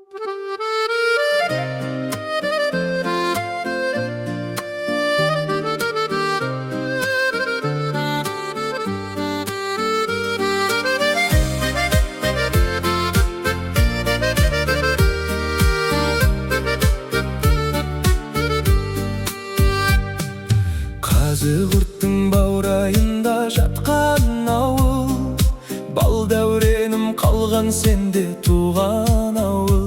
Қазығұрттың баурайында жатқан ауыл, бал дәуренім қалған сенде туған ауыл.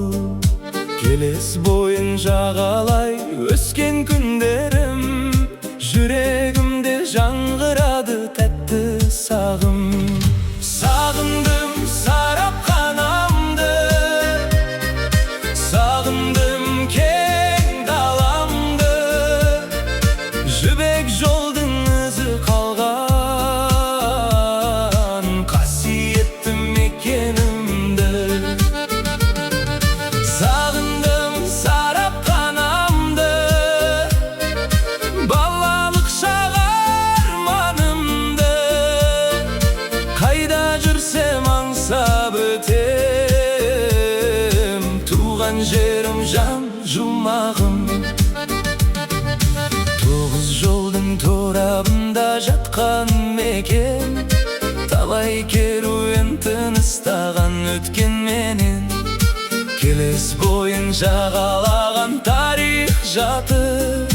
Келес бойын жағалай өскен күндерім, жүрегімде жаңғырады тәтті сағым. Сағындым сарапханамды, сағындым кең даламды, жібек жолдың ізі қалған қасиетті мекенімді. Сағындым сарапханамды, балалық шақ арманымды, қайда жүрсем аңсап өтем туған жерім жан жұмағым. Тоғыз жолдың торабында жатқан мекен, талай керуен тыныстаған өткен менен. Келес бойын жағалаған тарих жаты,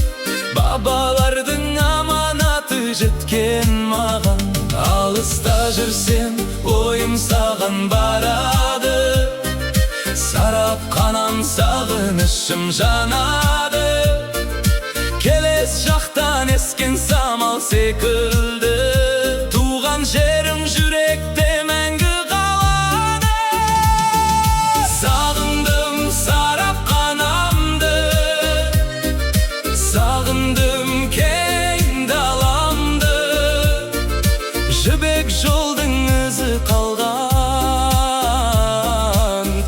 бабалардың аманаты жеткен маған. Алыста жүрсем ойым саған барады, сарапханам сағынышым жанады. Келес жақтан ескен самал секілді, туған жерім жүректе мәңгі қалады. Сағындым сарапханамды, сағындым кең даламды, жібек жолдың ізі қалған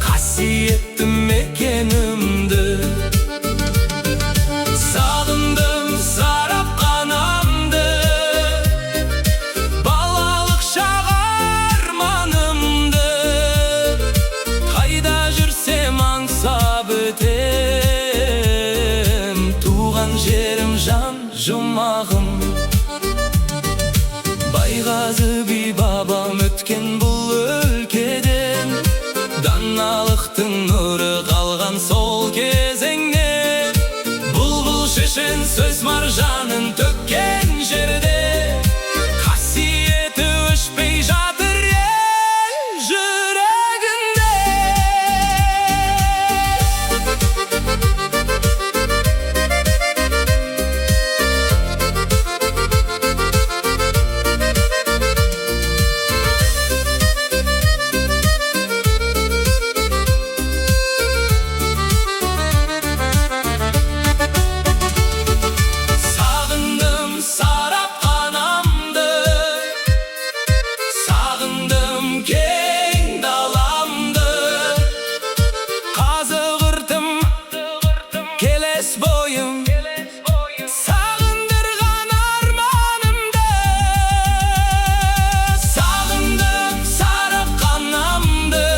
қасиетті мекенімді. Сағындым сарапханамды, балалық шақ арманымды, қайда жүрсем аңсап өтем туған жерім жан жұмағым. Байғазы би бабам өткен бұл өлкеден, даналықтың нұры қалған сол кезеңнен. Бұлбұл шешен сөз маржанын төккен жерде, қасиеті өшпей жатыр ел жүрегінде. Сағындым сарапханамды, сағындым кең даламды, қазығұртым келес бойым сағындырған арманымды. Сағындым сарапханамды,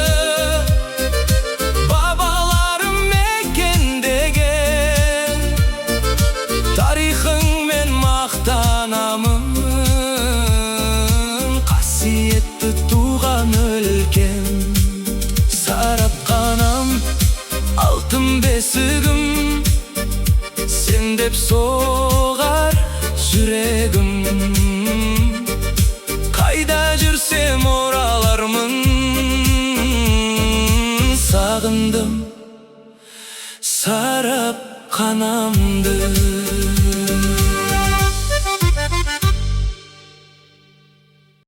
бабаларым мекендеген, тарихың мен мақтанамын, қасиетті туған өлкем. Сарапханам алтын бесігім, сен деп соғар жүрегім. Қайда жүрсем оралармын, сағындым сарапханамды.